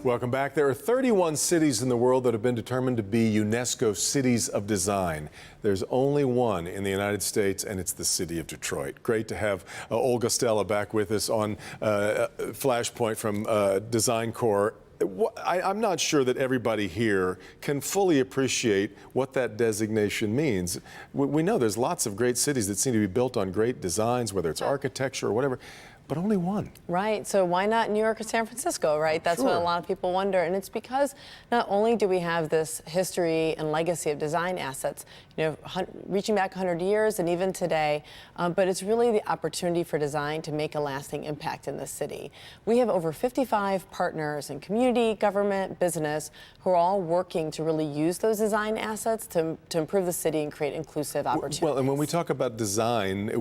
Welcome back. There are 31 cities in the world that have been determined to be UNESCO Cities of Design. There's only one in the United States, and it's the city of Detroit. Great to have Olga Stella back with us on Flashpoint from Design Corps. I'm not sure that everybody here can fully appreciate what that designation means. We know there's lots of great cities that seem to be built on great designs, whether it's architecture or whatever, but only one. Right, so why not New York or San Francisco, right? That's what a lot of people wonder. And it's because not only do we have this history and legacy of design assets, you know, reaching back 100 years and even today, but it's really the opportunity for design to make a lasting impact in the city. We have over 55 partners in community, government, business, who are all working to really use those design assets to improve the city and create inclusive opportunities. Well, and when we talk about design,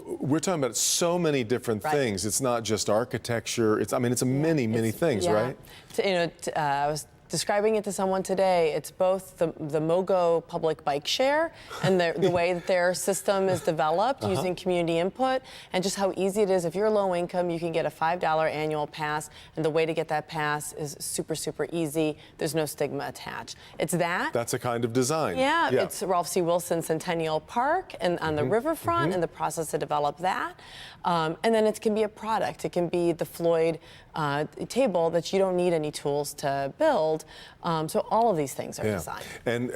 we're talking about so many different things. It's not just architecture. It's many things, right? I was describing it to someone today. It's both the MoGo public bike share and the way that their system is developed using community input, and just how easy it is. If you're low income, you can get a $5 annual pass, and the way to get that pass is super, super easy. There's no stigma attached. It's that. That's a kind of design. Yeah. It's Ralph C. Wilson Centennial Park and on the riverfront and the process to develop that. And then it can be a product. It can be the Floyd table that you don't need any tools to build. So all of these things are design. And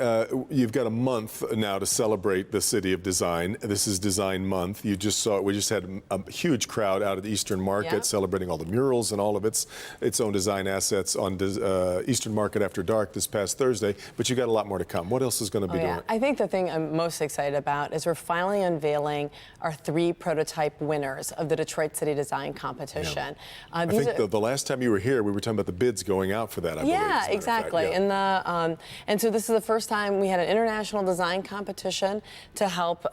you've got a month now to celebrate the City of Design. This is Design Month. You just saw it. We just had a huge crowd out at the Eastern Market celebrating all the murals and all of its own design assets on Eastern Market After Dark this past Thursday. But you got a lot more to come. What else is going to be doing? I think the thing I'm most excited about is we're finally unveiling our 3 prototype winners of the Detroit City Design Competition. I think the last time you were here, we were talking about the bids going out for that, I believe. Yeah, exactly. And so this is the first time we had an international design competition to help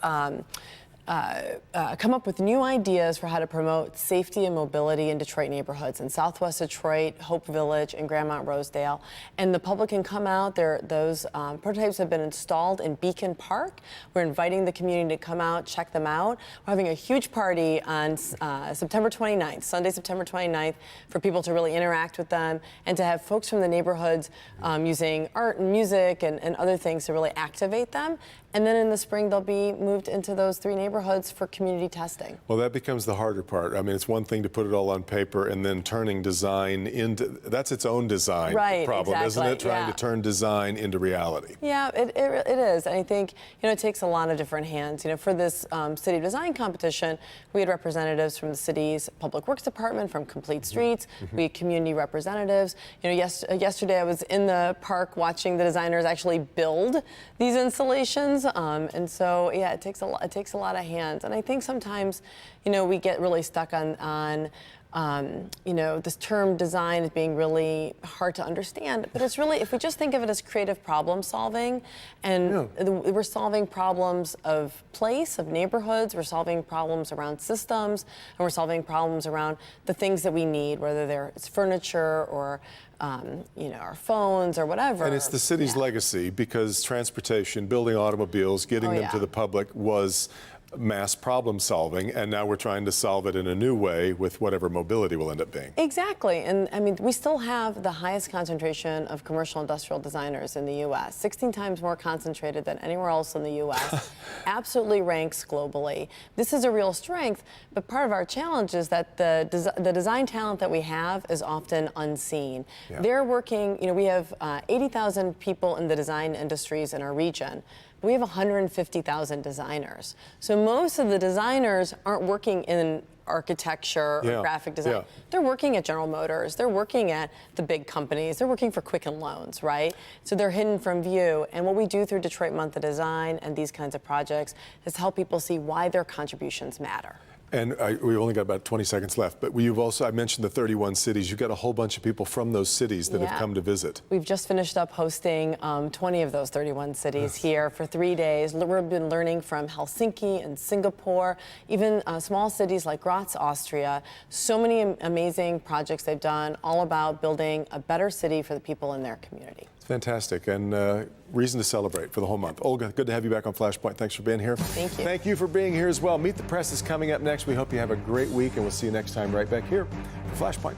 come up with new ideas for how to promote safety and mobility in Detroit neighborhoods, in Southwest Detroit, Hope Village, and Grandmont Rosedale. And the public can come out. Those prototypes have been installed in Beacon Park. We're inviting the community to come out, check them out. We're having a huge party on September 29th, Sunday, September 29th, for people to really interact with them and to have folks from the neighborhoods using art and music and other things to really activate them. And then in the spring, they'll be moved into those 3 neighborhoods for community testing. Well, that becomes the harder part. I mean, it's one thing to put it all on paper, and then turning design into, that's its own design problem, isn't it? Trying to turn design into reality. Yeah, it is. And I think, it takes a lot of different hands. For this city design competition, we had representatives from the city's Public Works Department, from Complete Streets. We had community representatives. Yesterday I was in the park watching the designers actually build these installations. And so, it takes a lot of hands. And I think sometimes, we get really stuck on this term design as being really hard to understand. But it's really, if we just think of it as creative problem solving, and we're solving problems of place, of neighborhoods, we're solving problems around systems, and we're solving problems around the things that we need, whether it's furniture or our phones or whatever. And it's the city's legacy, because transportation, building automobiles, getting them to the public was mass problem solving, and now we're trying to solve it in a new way with whatever mobility will end up being. Exactly. And I mean, we still have the highest concentration of commercial industrial designers in the U.S., 16 times more concentrated than anywhere else in the U.S., absolutely ranks globally. This is a real strength, but part of our challenge is that the design talent that we have is often unseen. They're working, we have 80,000 people in the design industries in our region. We have 150,000 designers. So most of the designers aren't working in architecture or graphic design. They're working at General Motors. They're working at the big companies. They're working for Quicken Loans, right? So they're hidden from view. And what we do through Detroit Month of Design and these kinds of projects is help people see why their contributions matter. And we've only got about 20 seconds left, but you've also, I mentioned the 31 cities. You've got a whole bunch of people from those cities that have come to visit. We've just finished up hosting 20 of those 31 cities here for 3 days. We've been learning from Helsinki and Singapore, even small cities like Graz, Austria. So many amazing projects they've done, all about building a better city for the people in their community. Fantastic, and reason to celebrate for the whole month. Olga, good to have you back on Flashpoint. Thanks for being here. Thank you. Thank you for being here as well. Meet the Press is coming up next. We hope you have a great week, and we'll see you next time right back here for Flashpoint.